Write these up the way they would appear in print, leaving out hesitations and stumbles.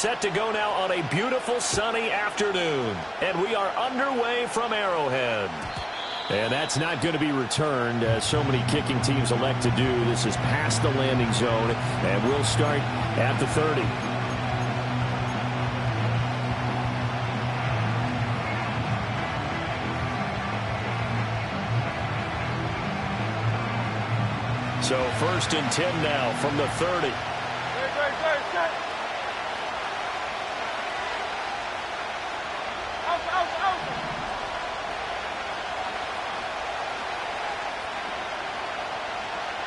set to go now on a beautiful sunny afternoon. And we are underway from Arrowhead. And that's not going to be returned, as so many kicking teams elect to do. This is past the landing zone, and we'll start at the 30. So 1st and 10 now from the 30.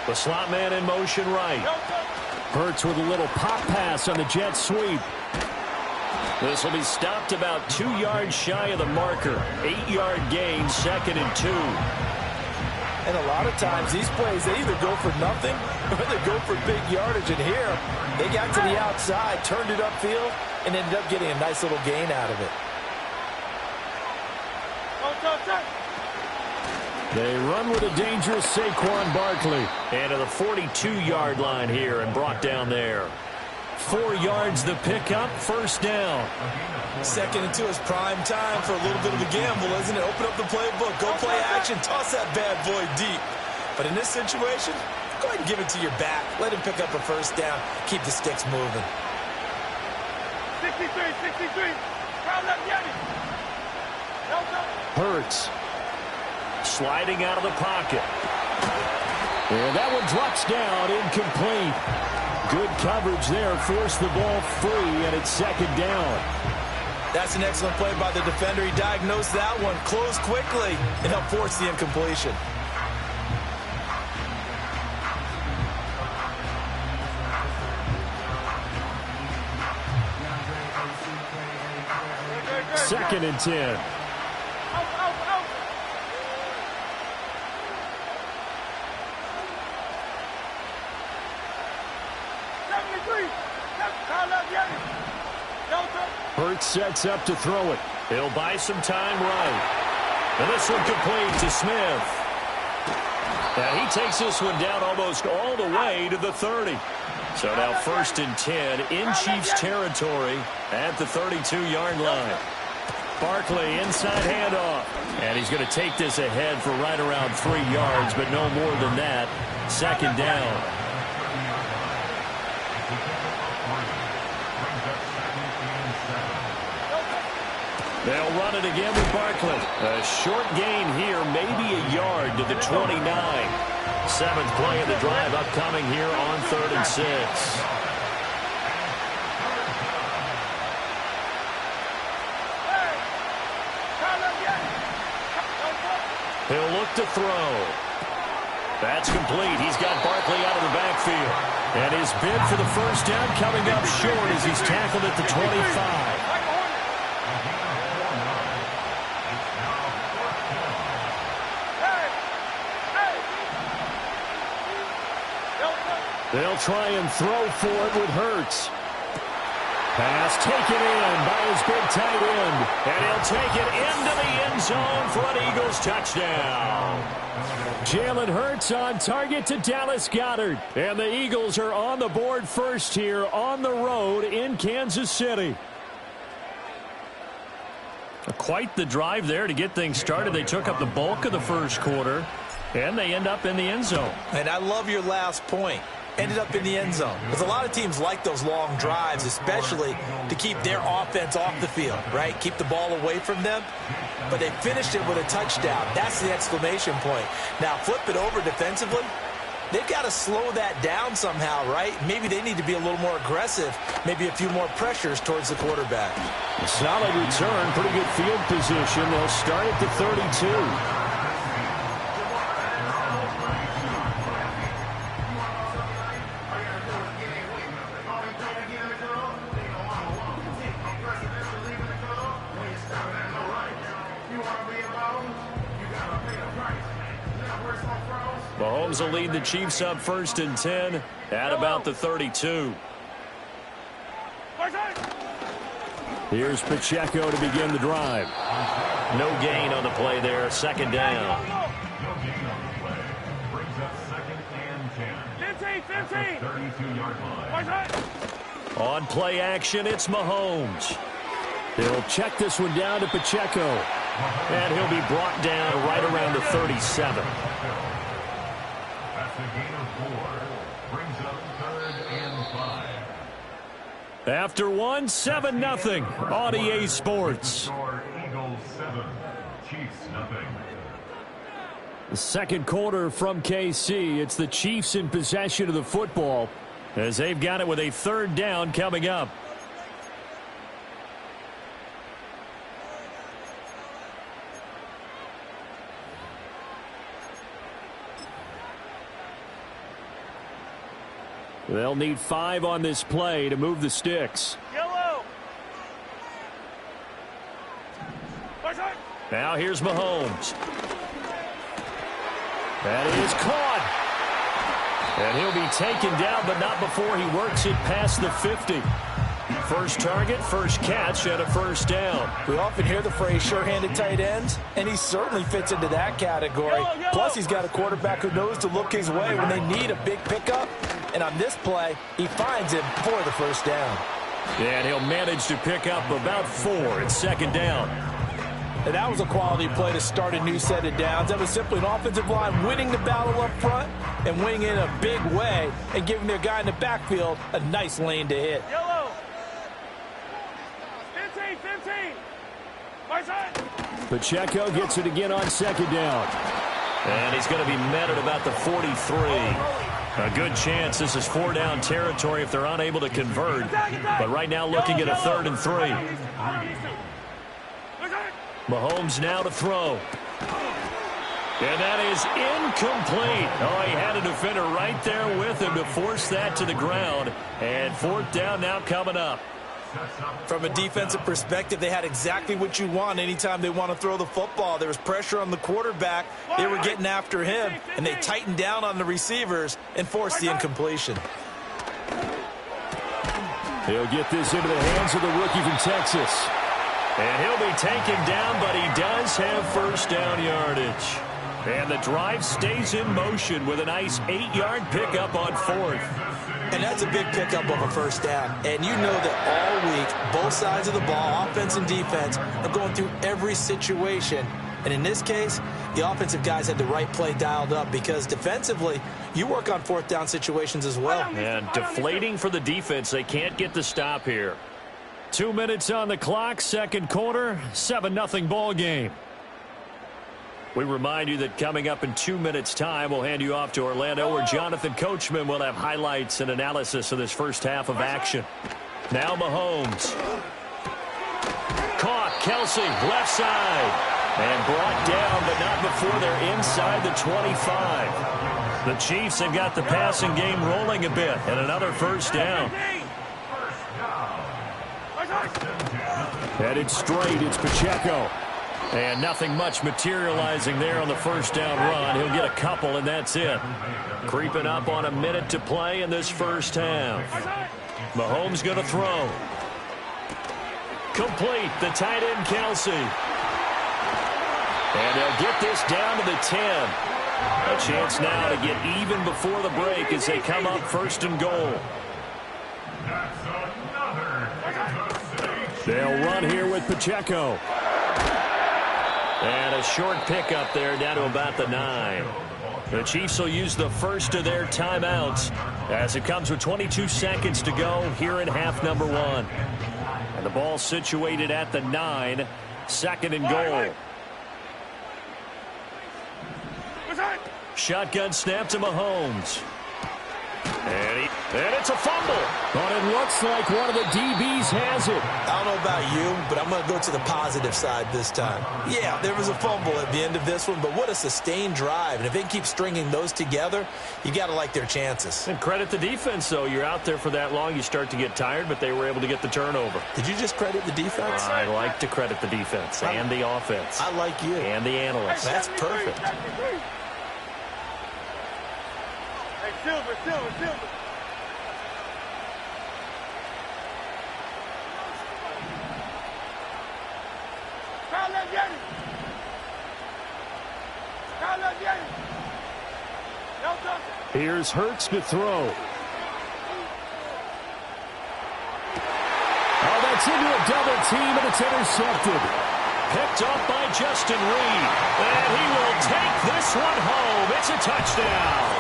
The slot man in motion right. Hurts with a little pop pass on the jet sweep. This will be stopped about 2 yards shy of the marker. 8-yard gain, 2nd and 2. And a lot of times these plays, they either go for nothing or they go for big yardage. And here, they got to the outside, turned it upfield, and ended up getting a nice little gain out of it. They run with a dangerous Saquon Barkley. And to the 42-yard line here and brought down there. 4 yards the pickup, 1st down. 2nd and 2 is prime time for a little bit of a gamble, isn't it? Open up the playbook, go play action, toss that bad boy deep. But in this situation, go ahead and give it to your back. Let him pick up a 1st down. Keep the sticks moving. 63. Hurts. Sliding out of the pocket. And that one drops down, incomplete. Good coverage there, forced the ball free, and it's 2nd down. That's an excellent play by the defender. He diagnosed that one, closed quickly, and helped force the incompletion. Second and 10. Hurts sets up to throw it. He'll buy some time right. And this one complete to Smith. And he takes this one down almost all the way to the 30. So now 1st and 10 in Chiefs territory at the 32-yard line. Barkley inside handoff. And he's going to take this ahead for right around 3 yards, but no more than that. 2nd down. They'll run it again with Barkley. A short gain here, maybe a yard to the 29. 7th play of the drive upcoming here on 3rd and 6. He'll look to throw. That's complete. He's got Barkley out of the backfield. And his bid for the 1st down coming up short as he's tackled at the 25. They'll try and throw for it with Hurts. Pass taken in by his big tight end. And he'll take it into the end zone for an Eagles touchdown. Jalen Hurts on target to Dallas Goedert. And the Eagles are on the board first here on the road in Kansas City. Quite the drive there to get things started. They took up the bulk of the 1st quarter. And they end up in the end zone. And I love your last point. Ended up in the end zone. Because a lot of teams like those long drives, especially to keep their offense off the field, right? Keep the ball away from them. But they finished it with a touchdown. That's the exclamation point. Now, flip it over defensively. They've got to slow that down somehow, right? Maybe they need to be a little more aggressive. Maybe a few more pressures towards the quarterback. A solid return. Pretty good field position. They'll start at the 32. Mahomes will lead the Chiefs up 1st and 10 at about the 32. Here's Pacheco to begin the drive. No gain on the play there. 2nd down. Brings up 2nd and 10. 15. 32-yard line. On play action, it's Mahomes. He'll check this one down to Pacheco. And he'll be brought down right around the 37. That's a gain of 4. Brings up 3rd and 5. After 7-0 on EA Sports. Eagles 7, Chiefs 0. The second quarter from KC. It's the Chiefs in possession of the football as they've got it with a 3rd down coming up. They'll need 5 on this play to move the sticks. Yellow. Now here's Mahomes. That is caught. And he'll be taken down, but not before he works it past the 50. First target, first catch, and a 1st down. We often hear the phrase sure-handed tight ends, and he certainly fits into that category. Plus, he's got a quarterback who knows to look his way when they need a big pickup. And on this play, he finds him for the 1st down. And he'll manage to pick up about 4 at 2nd down. And that was a quality play to start a new set of downs. That was simply an offensive line winning the battle up front and winning in a big way and giving their guy in the backfield a nice lane to hit. Yellow. 15. My side. Pacheco gets it again on 2nd down. And he's going to be met at about the 43. A good chance this is 4-down territory if they're unable to convert. But right now looking at a 3rd and 3. Mahomes now to throw. And that is incomplete. Oh, he had a defender right there with him to force that to the ground. And 4th down now coming up. From a defensive perspective, they had exactly what you want anytime they want to throw the football. There was pressure on the quarterback. They were getting after him, and they tightened down on the receivers and forced the incompletion. He'll get this into the hands of the rookie from Texas. And he'll be taken down, but he does have 1st down yardage. And the drive stays in motion with a nice 8-yard pickup on 4th. And that's a big pickup of a 1st down. And you know that all week, both sides of the ball, offense and defense, are going through every situation. And in this case, the offensive guys had the right play dialed up because defensively, you work on 4th down situations as well. And deflating for the defense. They can't get the stop here. 2 minutes on the clock, 2nd quarter, 7-0 ball game. We remind you that coming up in 2 minutes' time, we'll hand you off to Orlando, where Jonathan Coachman will have highlights and analysis of this first half of action. Now Mahomes. Caught, Kelsey, left side. And brought down, but not before they're inside the 25. The Chiefs have got the passing game rolling a bit, and another 1st down. Headed straight, it's Pacheco. And nothing much materializing there on the 1st down run. He'll get a couple, and that's it. Creeping up on a minute to play in this first half. Mahomes going to throw. Complete, the tight end, Kelsey. And they'll get this down to the 10. A chance now to get even before the break as they come up 1st and goal. They'll run here with Pacheco. And a short pickup there down to about the 9. The Chiefs will use the first of their timeouts as it comes with 22 seconds to go here in half number 1. And the ball situated at the 9, 2nd and goal. Shotgun snap to Mahomes. And it's a fumble. But it looks like one of the DBs has it. I don't know about you, but I'm going to go to the positive side this time. Yeah, there was a fumble at the end of this one, but what a sustained drive. And if they keep stringing those together, you got to like their chances. And credit the defense, though. You're out there for that long, you start to get tired, but they were able to get the turnover. Did you just credit the defense? I like to credit the defense and the offense. I like you. And the analysts. That's perfect. Silver. Here's Hurts to throw. Gets into a double team, and it's intercepted. Picked up by Justin Reed. And he will take this one home. It's a touchdown.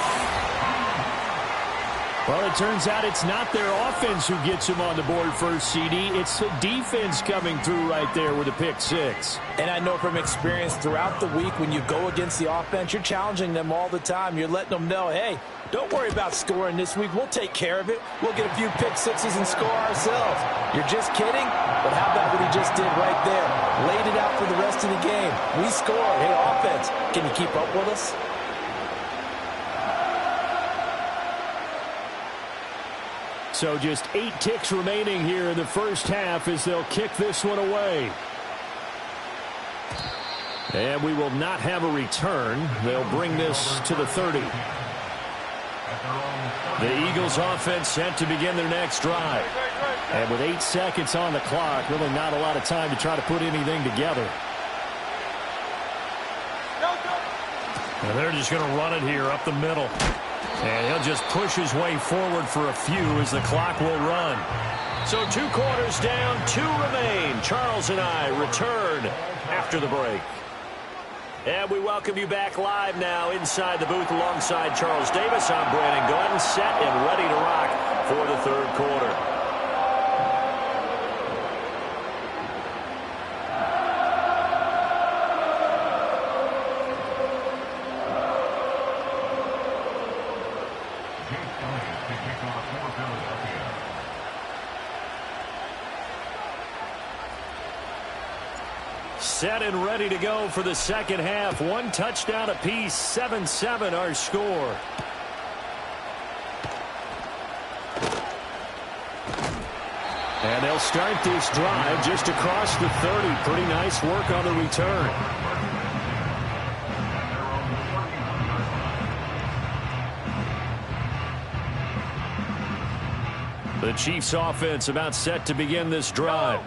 Well, it turns out it's not their offense who gets him on the board first, CD. It's the defense coming through right there with a pick six. And I know from experience throughout the week when you go against the offense, you're challenging them all the time. You're letting them know, hey, don't worry about scoring this week. We'll take care of it. We'll get a few pick sixes and score ourselves. You're just kidding? But how about what he just did right there? Laid it out for the rest of the game. We scored. Hey, offense, can you keep up with us? So just 8 ticks remaining here in the first half as they'll kick this one away. And we will not have a return. They'll bring this to the 30. The Eagles offense set to begin their next drive. And with 8 seconds on the clock, really not a lot of time to try to put anything together. And they're just going to run it here up the middle. And he'll just push his way forward for a few as the clock will run. So 2 quarters down, 2 remain. Charles and I return after the break. And we welcome you back live now inside the booth alongside Charles Davis. I'm Brandon Glenn, set and ready to rock for the third quarter. Set and ready to go for the second half. 1 touchdown apiece, 7-7 our score. And they'll start this drive just across the 30. Pretty nice work on the return. The Chiefs offense about set to begin this drive.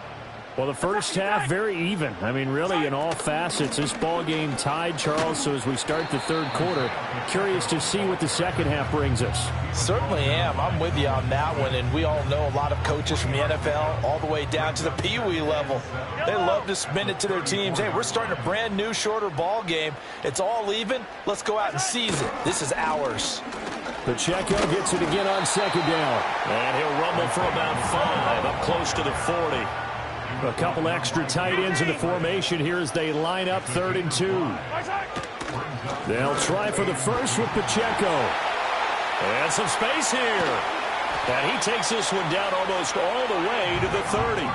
Well, the first half, very even. I mean, really, in all facets, this ball game tied, Charles. So as we start the third quarter, curious to see what the second half brings us. Certainly am. I'm with you on that one. And we all know a lot of coaches from the NFL all the way down to the Pee-wee level. They love to spin it to their teams. Hey, we're starting a brand new, shorter ball game. It's all even. Let's go out and seize it. This is ours. Pacheco gets it again on second down. And he'll rumble for about 5, up close to the 40. A couple extra tight ends in the formation here as they line up 3rd and 2. They'll try for the first with Pacheco. And some space here. And he takes this one down almost all the way to the 30.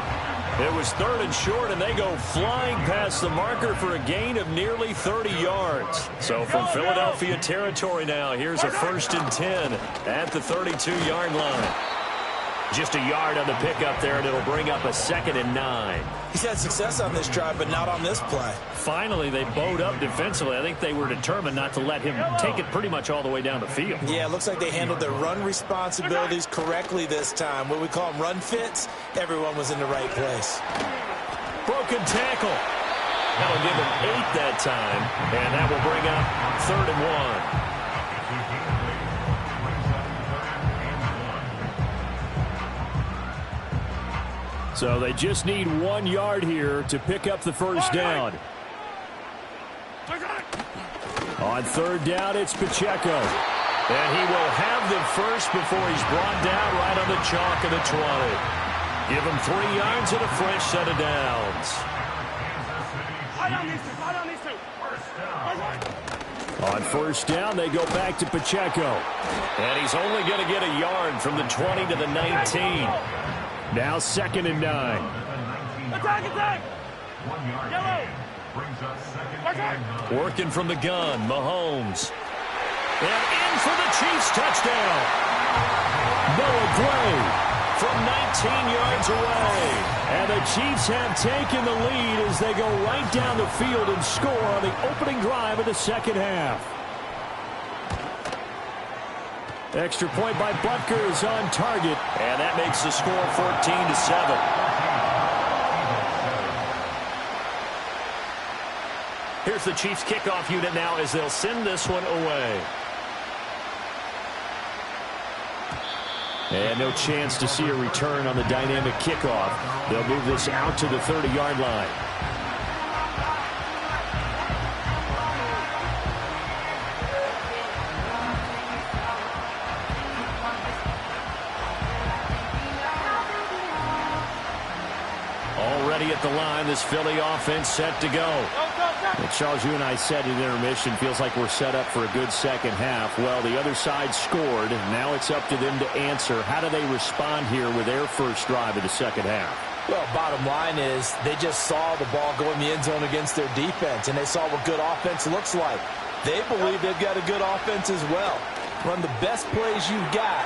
It was 3rd and short, and they go flying past the marker for a gain of nearly 30 yards. So from Philadelphia territory now, here's a 1st and 10 at the 32-yard line. Just a yard on the pickup there, and it'll bring up a 2nd and 9. He's had success on this drive, but not on this play. Finally, they bowed up defensively. I think they were determined not to let him take it pretty much all the way down the field. Yeah, it looks like they handled their run responsibilities correctly this time. What we call them run fits, everyone was in the right place. Broken tackle. That'll give him 8 that time, and that will bring up 3rd and 1. So they just need 1 yard here to pick up the first down. On 3rd down, it's Pacheco. And he will have the first before he's brought down right on the chalk of the 20. Give him 3 yards and a fresh set of downs. On 1st down, they go back to Pacheco. And he's only going to get a yard from the 20 to the 19. Now 2nd and 9. Attack! Yellow! Brings us 2nd and 9. Working from the gun, Mahomes. And in for the Chiefs touchdown. Noah Gray from 19 yards away. And the Chiefs have taken the lead as they go right down the field and score on the opening drive of the second half. Extra point by Butker is on target, and that makes the score 14-7. Here's the Chiefs kickoff unit now as they'll send this one away. And no chance to see a return on the dynamic kickoff. They'll move this out to the 30-yard line. Already at the line, this Philly offense set to go. And Charles, you and I said at intermission, feels like we're set up for a good second half. Well, the other side scored. Now it's up to them to answer. How do they respond here with their first drive of the second half? Well, bottom line is they just saw the ball go in the end zone against their defense, and they saw what good offense looks like. They believe they've got a good offense as well. Run the best plays you've got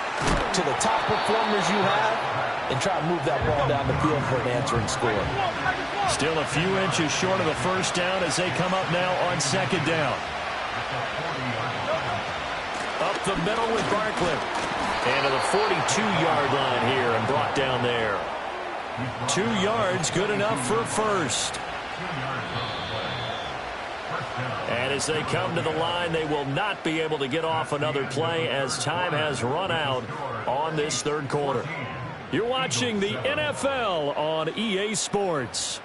to the top performers you have, and try to move that ball down the field for an answering score. Still a few inches short of a first down as they come up now on second down. Up the middle with Barkley. And to the 42-yard line here and brought down there. 2 yards, good enough for a first. And as they come to the line, they will not be able to get off another play as time has run out on this third quarter. You're watching the NFL on EA Sports.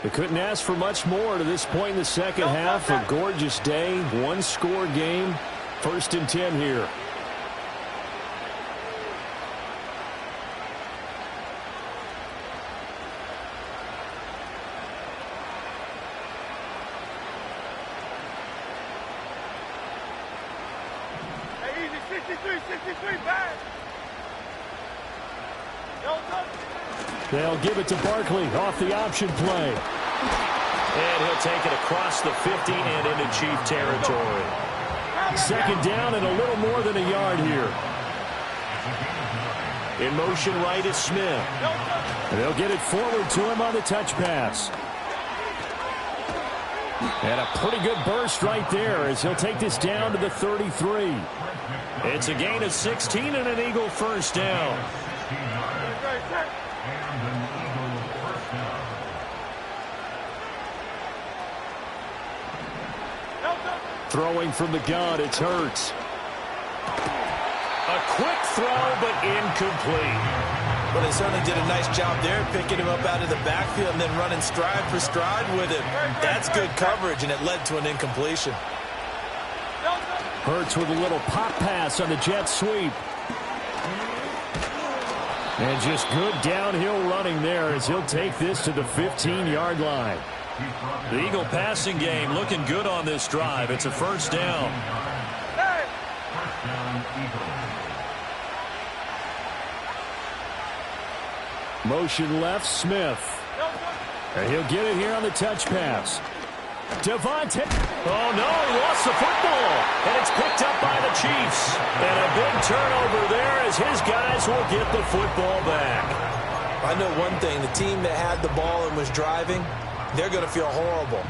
They couldn't ask for much more to this point in the second half. A gorgeous day, one-score game, 1st and 10 here. They'll give it to Barkley off the option play. And he'll take it across the 50 and into Chief territory. Second down and a little more than a yard here. In motion right is Smith. And they'll get it forward to him on the touch pass. And a pretty good burst right there as he'll take this down to the 33. It's a gain of 16 and an Eagle first down. Throwing from the gun, it's Hurts. A quick throw, but incomplete. Well, they certainly did a nice job there, picking him up out of the backfield and then running stride for stride with him. That's good coverage, and it led to an incompletion. Hurts with a little pop pass on the jet sweep. And just good downhill running there as he'll take this to the 15-yard line. The Eagle passing game looking good on this drive. It's a first down. Motion left, Smith. And he'll get it here on the touch pass. Devontae. Oh, no, he lost the football. And it's picked up by the Chiefs. And a big turnover there as his guys will get the football back. I know one thing. The team that had the ball and was driving, they're going to feel horrible.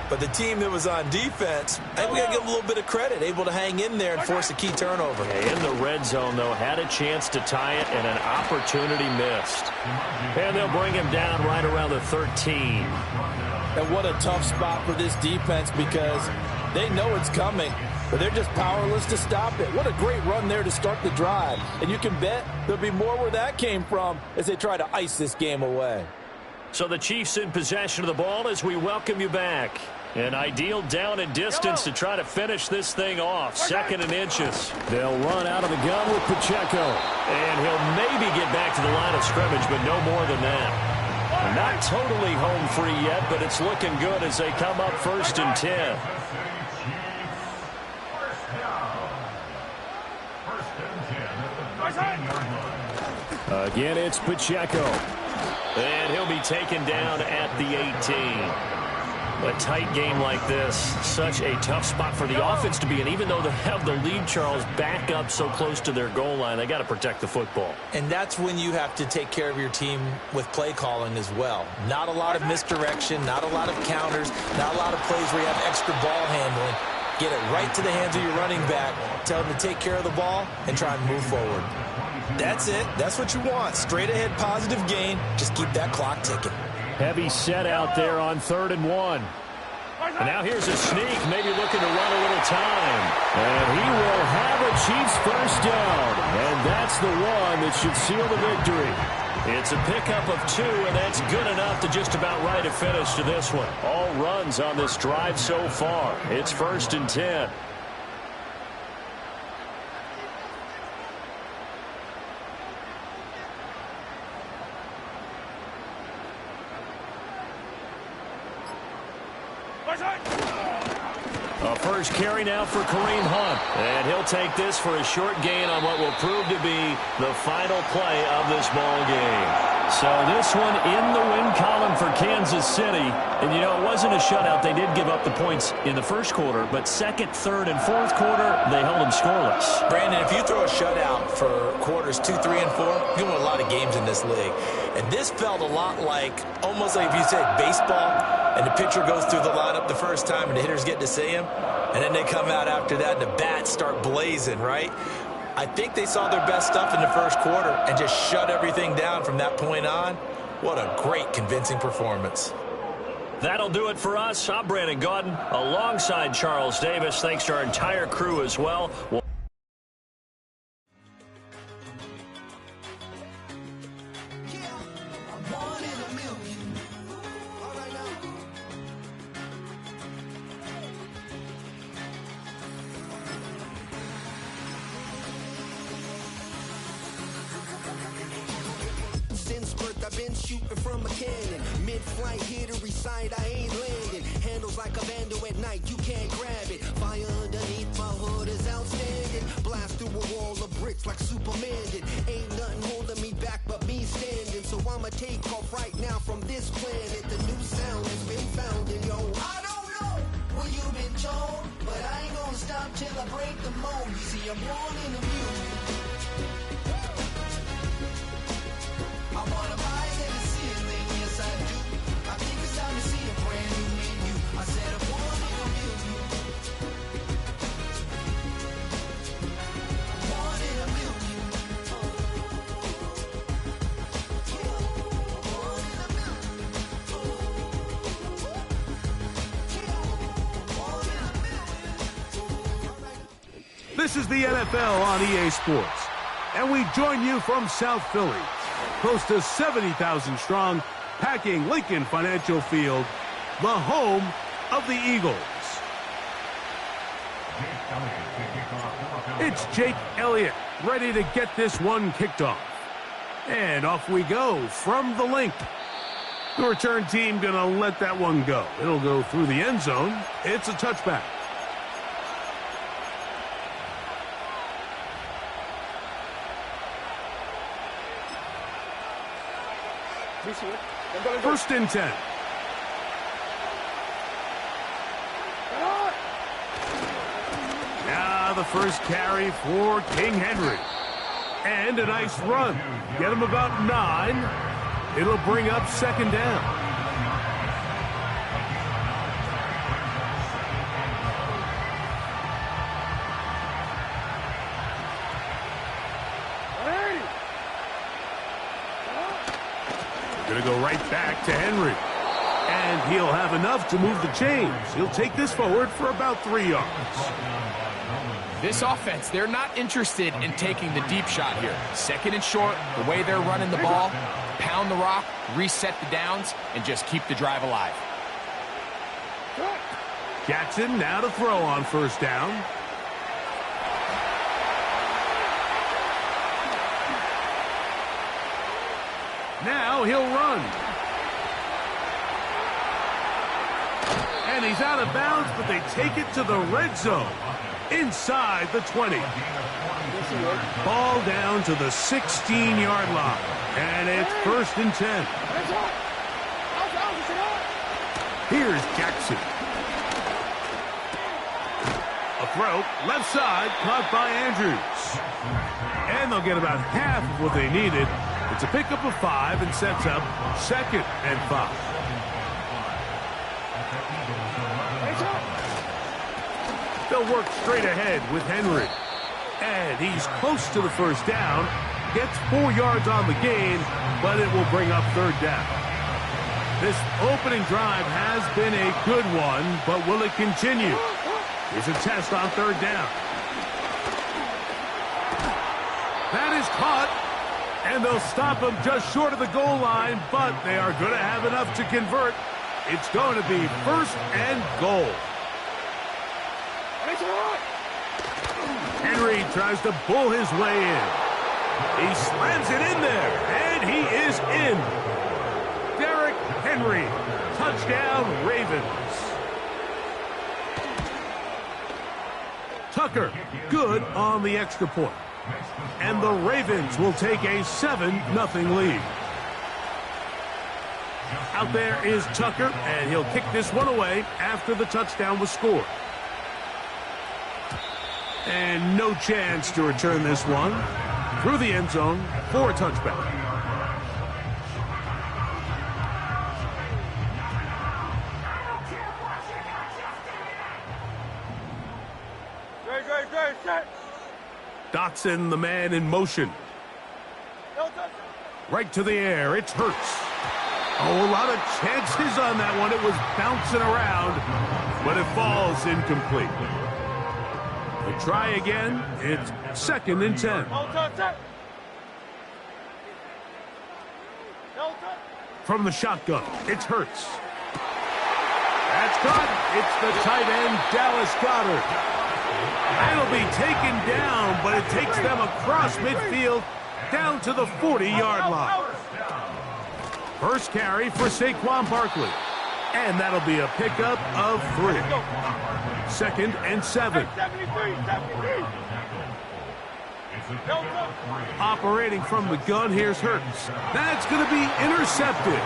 But the team that was on defense, I think we got to give them a little bit of credit, able to hang in there and force a key turnover. In the red zone, though, had a chance to tie it and an opportunity missed. And they'll bring him down right around the 13. And what a tough spot for this defense because they know it's coming, but they're just powerless to stop it. What a great run there to start the drive. And you can bet there'll be more where that came from as they try to ice this game away. So the Chiefs in possession of the ball as we welcome you back. An ideal down and distance to try to finish this thing off. 2nd and inches. They'll run out of the gun with Pacheco. And he'll maybe get back to the line of scrimmage, but no more than that. Not totally home free yet, but it's looking good as they come up 1st and 10. Again, it's Pacheco. And he'll be taken down at the 18. A tight game like this, such a tough spot for the offense to be in. Even though they have the lead, Charles, back up so close to their goal line, they got to protect the football. And that's when you have to take care of your team with play calling as well. Not a lot of misdirection, not a lot of counters, not a lot of plays where you have extra ball handling. Get it right to the hands of your running back, tell them to take care of the ball, and try and move forward. That's it. That's what you want. Straight ahead positive gain. Just keep that clock ticking. Heavy set out there on 3rd and 1. And now here's a sneak, maybe looking to run a little time. And he will have a Chiefs first down. And that's the one that should seal the victory. It's a pickup of 2, and that's good enough to just about write a finish to this one. All runs on this drive so far. It's 1st and 10. A first carry now for Kareem Hunt. And he'll take this for a short gain on what will prove to be the final play of this ball game. So this one in the win column for Kansas City. And, you know, it wasn't a shutout. They did give up the points in the first quarter. But second, third, and fourth quarter, they held them scoreless. Brandon, if you throw a shutout for quarters 2, 3, and 4, you win a lot of games in this league. And this felt a lot like, almost like if you said baseball, and the pitcher goes through the lineup the first time and the hitters get to see him, and then they come out after that and the bats start blazing, right? I think they saw their best stuff in the first quarter and just shut everything down from that point on. What a great, convincing performance. That'll do it for us. I'm Brandon Gaudin alongside Charles Davis. Thanks to our entire crew as well. I've been shooting from a cannon. Mid-flight, here to recite, I ain't landing. Handles like a vandal at night, you can't grab it. Fire underneath my hood is outstanding. Blast through a wall of bricks like Superman did. Ain't nothing holding me back but me standing. So I'ma take off right now from this planet. The new sound has been found in yo. I don't know what you've been told, but I ain't gonna stop till I break the mold. You see, I'm born in the music. I wanna rise in the ceiling, yes I do. I think it's time to see a brand new menu. I said I'm born in a million. Born in a million. Born in a million. This is the NFL on EA Sports, and we join you from South Philly. Close to 70,000 strong, packing Lincoln Financial Field, the home of the Eagles. It's Jake Elliott, ready to get this one kicked off. And off we go from the link. The return team gonna let that one go. It'll go through the end zone. It's a touchback. First and 10. Now the first carry for King Henry. And a nice run. Get him about 9. It'll bring up second down. Going to go right back to Henry. And he'll have enough to move the chains. He'll take this forward for about 3 yards. This offense, they're not interested in taking the deep shot here. Second and short, the way they're running the ball, pound the rock, reset the downs, and just keep the drive alive. Jackson now to throw on first down. Now he'll run. And he's out of bounds, but they take it to the red zone. Inside the 20. Ball down to the 16-yard line. And it's first and 10. Here's Jackson. A throw, left side, caught by Andrews. And they'll get about half of what they needed. It's a pickup of 5 and sets up second and 5. They'll work straight ahead with Henry. And he's close to the first down. Gets 4 yards on the gain, but it will bring up third down. This opening drive has been a good one, but will it continue? Here's a test on third down. That is caught, and they'll stop him just short of the goal line, but they are going to have enough to convert. It's going to be first and goal. Henry tries to pull his way in. He slams it in there, and he is in. Derrick Henry, touchdown Ravens. Tucker, good on the extra point. And the Ravens will take a 7-0 lead. Out there is Tucker, and he'll kick this one away after the touchdown was scored. And no chance to return this one through the end zone for a touchback. Dotson, the man in motion. Right to the air. It's Hurts. Oh, a lot of chances on that one. It was bouncing around, but it falls incomplete. We'll try again. It's 2nd and 10. From the shotgun, it's Hurts. That's caught. It's the tight end, Dallas Goedert. That'll be taken down, but it takes them across midfield down to the 40-yard line. First carry for Saquon Barkley. And that'll be a pickup of 3. 2nd and 7. Operating from the gun, here's Hurts. That's going to be intercepted.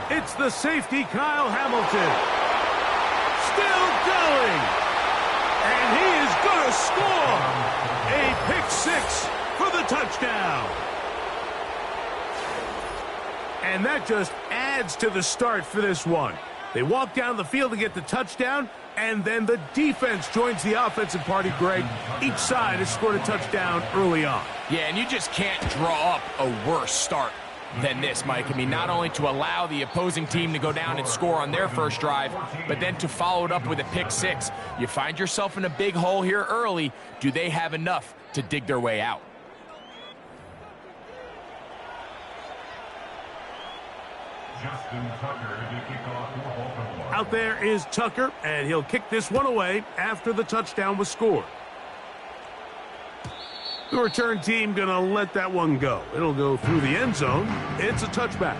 It's the safety, Kyle Hamilton. Still going. And he is going to score. A pick 6 for the touchdown. And that just adds to the start for this one. They walk down the field to get the touchdown, and then the defense joins the offensive party, Greg. Each side has scored a touchdown early on. Yeah, and you just can't draw up a worse start than this, Mike. I mean, not only to allow the opposing team to go down and score on their first drive, but then to follow it up with a pick 6. You find yourself in a big hole here early. Do they have enough to dig their way out? Out there is Tucker, and he'll kick this one away after the touchdown was scored. The return team going to let that one go. It'll go through the end zone. It's a touchback.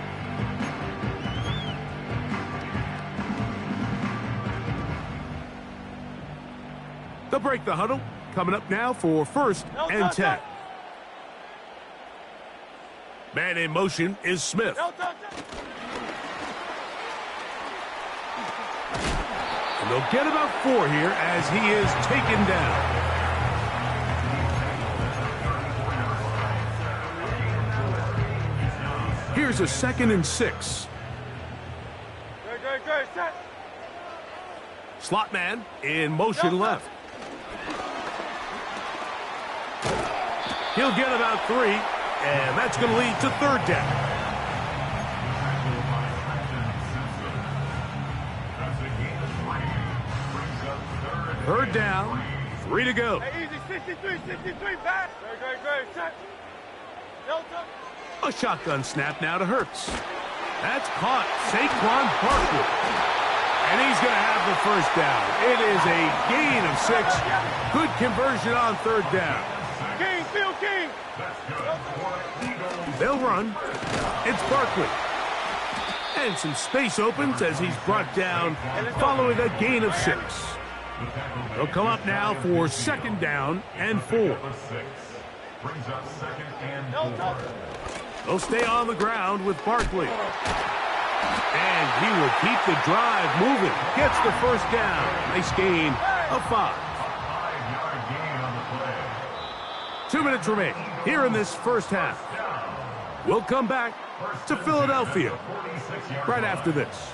They'll break the huddle. Coming up now for 1st and 10. Man in motion is Smith. And they'll get about 4 here as he is taken down. Here's a 2nd and 6. Slot man in motion left. He'll get about 3, and that's going to lead to 3rd down. Third down, 3 to go. A shotgun snap now to Hurts. That's caught. Saquon Barkley. And he's going to have the first down. It is a gain of 6. Good conversion on 3rd down. King. They'll run. It's Barkley. And some space opens as he's brought down following a gain of 6. They'll come up now for 2nd down and 4. They'll stay on the ground with Barkley. And he will keep the drive moving. Gets the first down. Nice gain of 5. 2 minutes remain here in this first half. We'll come back to Philadelphia right after this.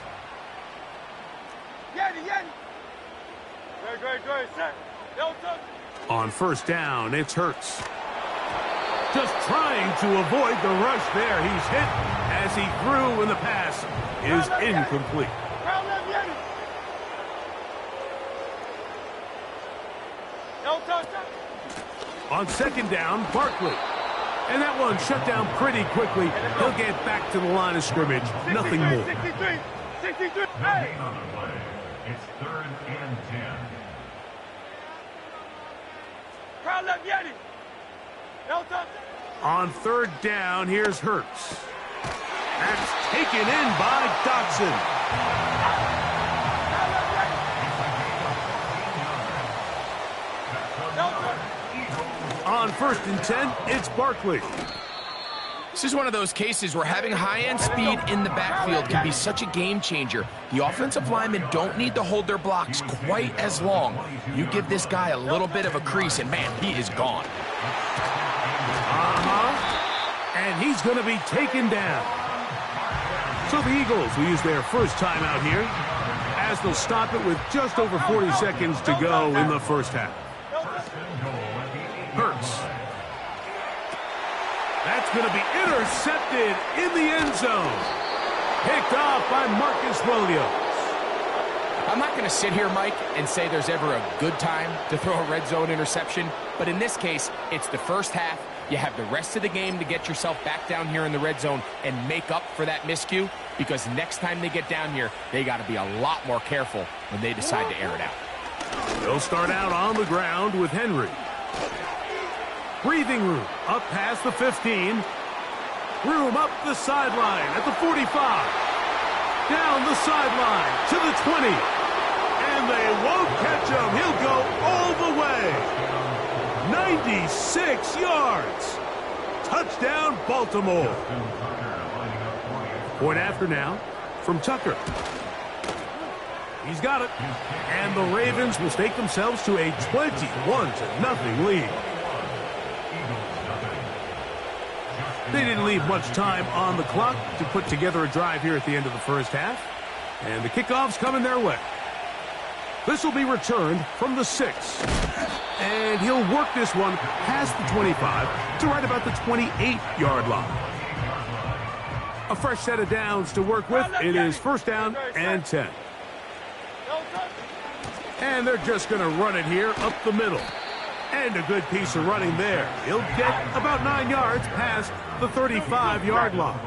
On 1st down, it's Hurts. Just trying to avoid the rush there. He's hit as he threw in the pass. pass is incomplete. On second down, Barkley. And that one shut down pretty quickly. He'll get back to the line of scrimmage. Nothing more. 63. Hey. On the play. It's 3rd and 10. Crowd left Yeti. On third down, here's Hurts. That's taken in by Dotson. On 1st and 10, it's Barkley. This is one of those cases where having high-end speed in the backfield can be such a game changer. The offensive linemen don't need to hold their blocks quite as long. You give this guy a little bit of a crease, and man, he is gone. And he's going to be taken down. So the Eagles will use their first time out here, as they'll stop it with just over 40 seconds to go in the first half. Hurts. That's going to be intercepted in the end zone. Picked off by Marcus Williams. I'm not going to sit here, Mike, and say there's ever a good time to throw a red zone interception, but in this case, it's the first half. You have the rest of the game to get yourself back down here in the red zone and make up for that miscue, because next time they get down here, they got to be a lot more careful when they decide to air it out. They'll start out on the ground with Henry. Breathing room up past the 15. Room up the sideline at the 45. Down the sideline to the 20. And they won't catch him. He'll go all the way. 96 yards. Touchdown, Baltimore. Point after now from Tucker. He's got it. And the Ravens will stake themselves to a 21-0 lead. They didn't leave much time on the clock to put together a drive here at the end of the first half. And the kickoff's coming their way. This will be returned from the 6. And he'll work this one past the 25 to right about the 28-yard line. A fresh set of downs to work with. It is 1st down and 10. And they're just going to run it here up the middle. And a good piece of running there. He'll get about 9 yards past the 35-yard line.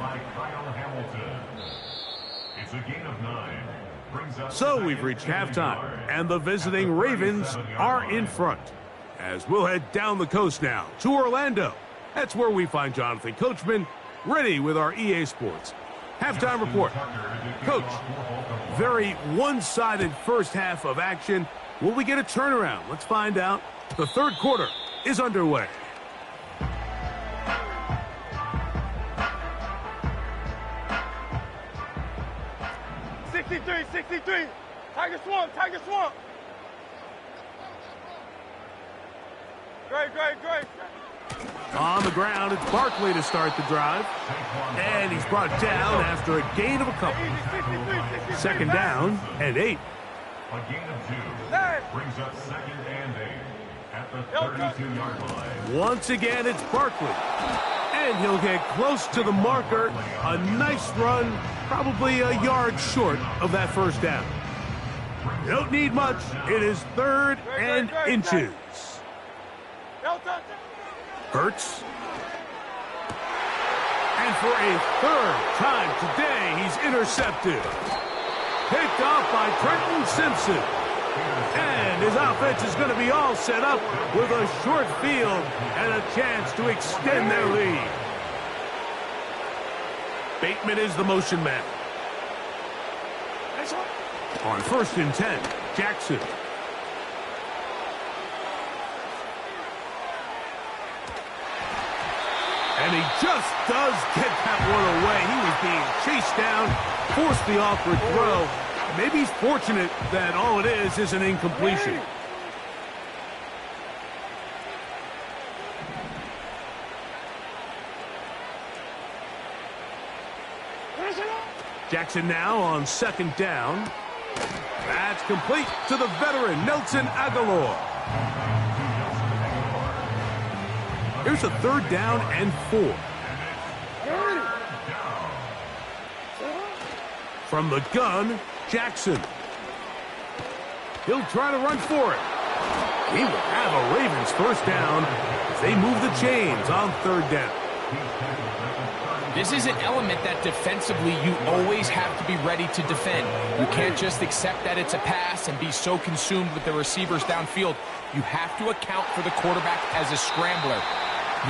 It's a gain of 9. So we've reached halftime, and the visiting Ravens are in front. As we'll head down the coast now to Orlando. That's where we find Jonathan Coachman ready with our EA Sports halftime report. Coach, very one-sided first half of action. Will we get a turnaround? Let's find out. The third quarter is underway. '63. Tiger Swamp. Great. On the ground, it's Barkley to start the drive. And he's brought down after a gain of a couple. 2nd down and 8. A gain of 2 brings up 2nd and 8 at the 32-yard line. Once again, it's Barkley. And he'll get close to the marker. A nice run, probably a yard short of that 1st down. Don't need much. It is 3rd and inches. Hurts. And for a 3rd time today, he's intercepted. Picked off by Trenton Simpson. And his offense is going to be all set up with a short field and a chance to extend their lead. Bateman is the motion man. On 1st and 10, Jackson. And he just does get that one away. He was being chased down, forced the awkward throw. Maybe he's fortunate that all it is an incompletion. Jackson now on 2nd down. That's complete to the veteran, Nelson Aguilar. Here's a 3rd down and 4. From the gun, Jackson. He'll try to run for it. He will have a Ravens first down as they move the chains on third down. This is an element that defensively you always have to be ready to defend. You can't just accept that it's a pass and be so consumed with the receivers downfield. You have to account for the quarterback as a scrambler.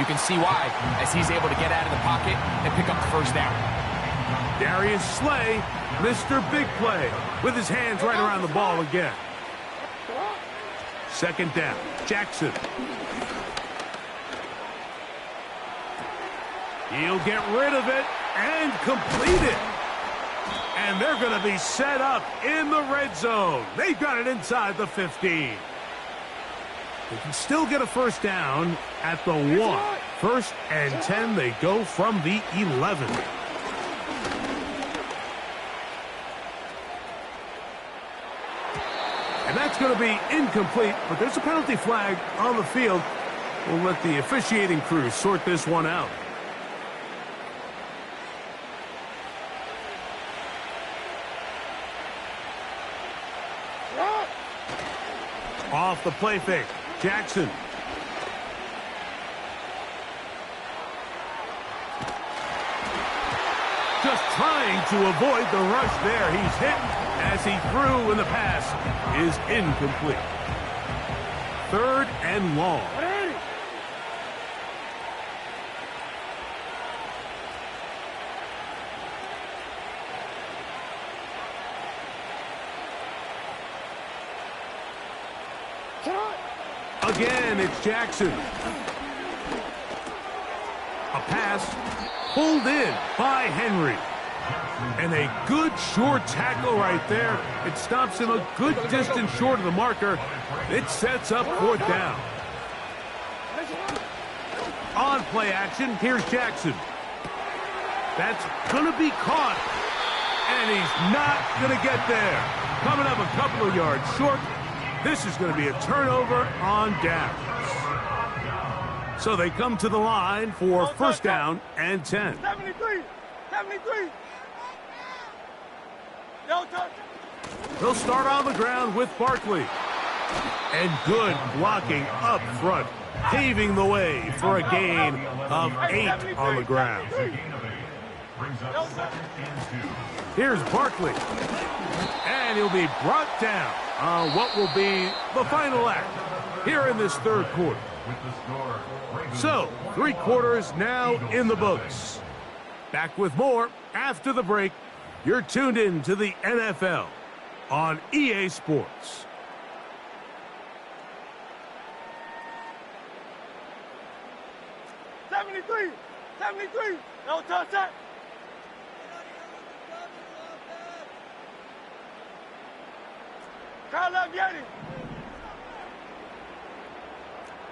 You can see why, as he's able to get out of the pocket and pick up the first down. Darius Slay, Mr. Big Play, with his hands right around the ball again. Second down, Jackson. He'll get rid of it and complete it. And they're going to be set up in the red zone. They've got it inside the 15. They can still get a first down at the 1. 1st and 10, they go from the 11. And that's going to be incomplete, but there's a penalty flag on the field. We'll let the officiating crew sort this one out. Off the play fake, Jackson. Just trying to avoid the rush there. He's hit as he threw, and the pass is incomplete. 3rd and long. Again, it's Jackson. A pass pulled in by Henry. And a good short tackle right there. It stops him a good distance short of the marker. It sets up 4th down. On play action, here's Jackson. That's going to be caught. And he's not going to get there. Coming up a couple of yards short. This is going to be a turnover on downs. So they come to the line for first down and 10. 73. They'll start on the ground with Barkley. And good blocking up front, paving the way for a gain of 8 on the ground. Here's Barkley. And he'll be brought down on what will be the final act here in this 3rd quarter. So, 3 quarters now in the books. Back with more after the break. You're tuned in to the NFL on EA Sports. #73. No touch that. Kyle Lavieri.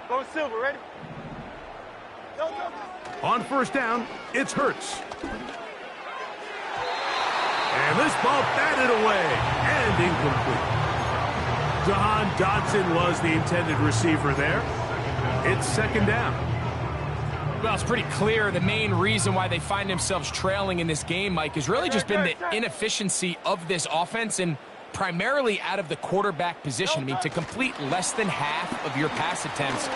Go Silver, ready? No. On first down, it's Hurts. And this ball batted away and incomplete. Jahan Dotson was the intended receiver there. It's 2nd down. Well, it's pretty clear the main reason why they find themselves trailing in this game, Mike, has really just been the inefficiency of this offense and primarily out of the quarterback position. I mean, to complete less than half of your pass attempts,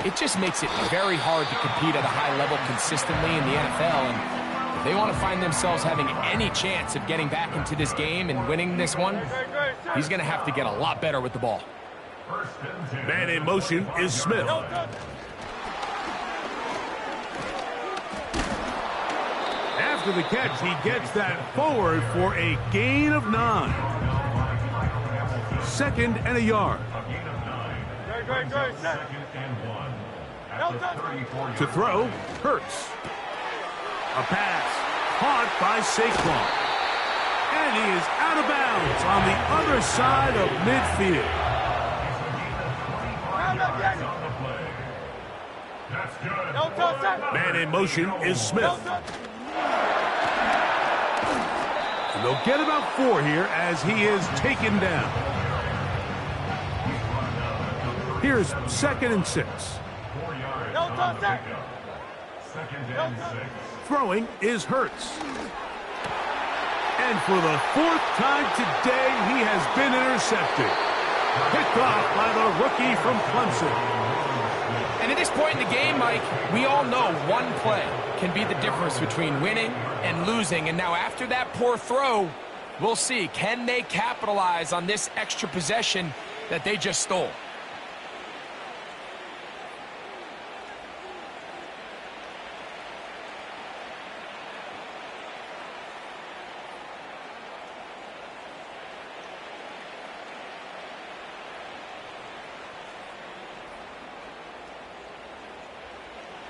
it just makes it very hard to compete at a high level consistently in the NFL. And if they want to find themselves having any chance of getting back into this game and winning this one, he's going to have to get a lot better with the ball. Man in motion is Smith. After the catch, he gets that forward for a gain of 9. 2nd and a yard. To throw, Hurts. A pass caught by Saquon. And he is out of bounds on the other side of midfield. Man in motion is Smith. And they'll get about 4 here as he is taken down. Here's 2nd and 6. Throwing is Hurts. And for the fourth time today, he has been intercepted. Picked off by the rookie from Clemson. And at this point in the game, Mike, we all know one play can be the difference between winning and losing. And now after that poor throw, we'll see, can they capitalize on this extra possession that they just stole?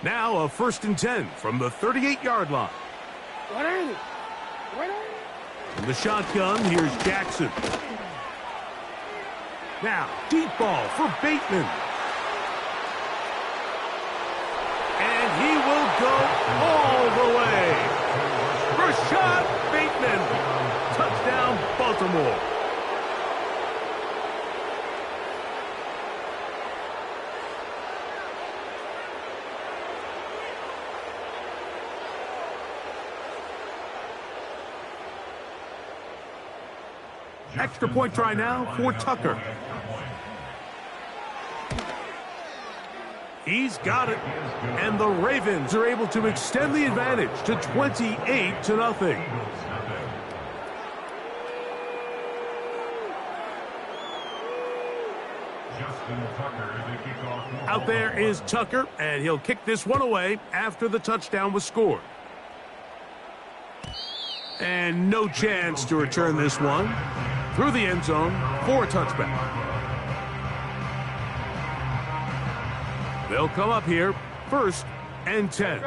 Now a 1st and 10 from the 38-yard line. From the shotgun, here's Jackson. Now, deep ball for Bateman. And he will go all the way. Rashad Bateman. Touchdown, Baltimore. Extra point try now for Tucker. He's got it. And the Ravens are able to extend the advantage to 28-0. Out there is Tucker, and he'll kick this one away after the touchdown was scored. And no chance to return this one through the end zone for a touchback. They'll come up here, 1st and 10.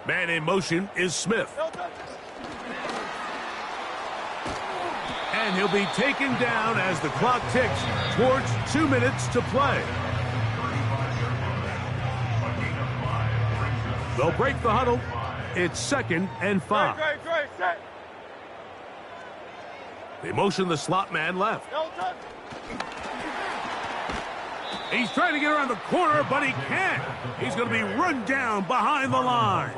Man in motion is Smith. And he'll be taken down as the clock ticks towards 2 minutes to play. They'll break the huddle. It's 2nd and 5. They motion the slot man left. He's trying to get around the corner, but he can't. He's going to be run down behind the line.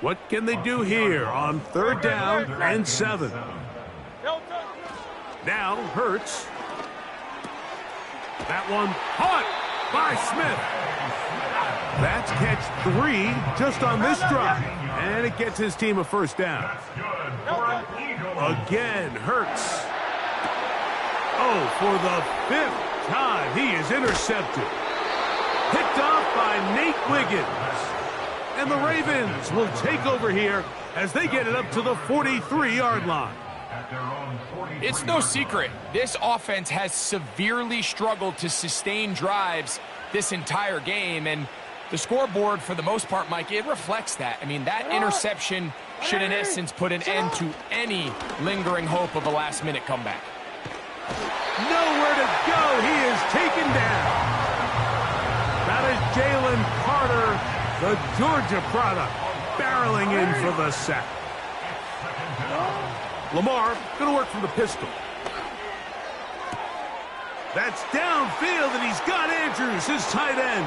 What can they do here on 3rd down and 7? Now Hurts. That one caught by Smith. That's catch 3 just on this drive. And it gets his team a 1st down. Again, Hurts. Oh, for the 5th time, he is intercepted. Picked off by Nate Wiggins. And the Ravens will take over here as they get it up to the 43-yard line. It's no secret, this offense has severely struggled to sustain drives this entire game, and the scoreboard, for the most part, Mike, it reflects that. I mean, that interception should, in essence, put an end to any lingering hope of a last-minute comeback. Nowhere to go. He is taken down. That is Jalen Carter, the Georgia product, barreling in for the sack. Lamar going to work from the pistol. That's downfield, and he's got Andrews, his tight end.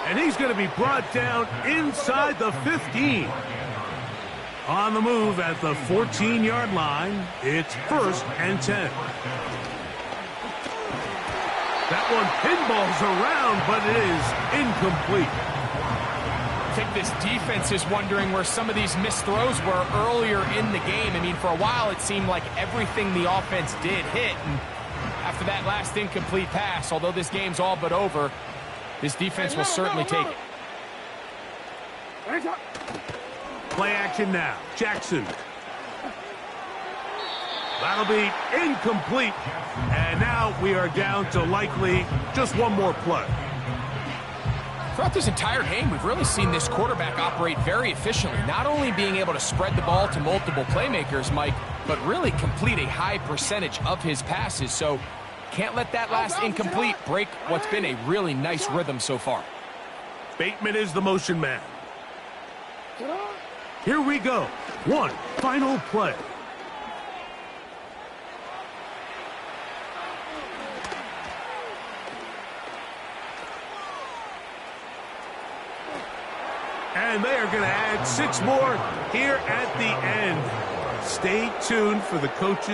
And he's going to be brought down inside the 15. On the move at the 14-yard line, it's 1st and 10. That one pinballs around, but it is incomplete. I think this defense is wondering where some of these missed throws were earlier in the game. I mean, for a while, it seemed like everything the offense did hit. And after that last incomplete pass, although this game's all but over, this defense will certainly take it. Play action now. Jackson. That'll be incomplete. And now we are down to likely just one more play. Throughout this entire game, we've really seen this quarterback operate very efficiently, not only being able to spread the ball to multiple playmakers, Mike, but really complete a high percentage of his passes. So can't let that last incomplete break what's been a really nice rhythm so far. Bateman is the motion man. Here we go. One final play. And they are going to add 6 more here at the end. Stay tuned for the coaches.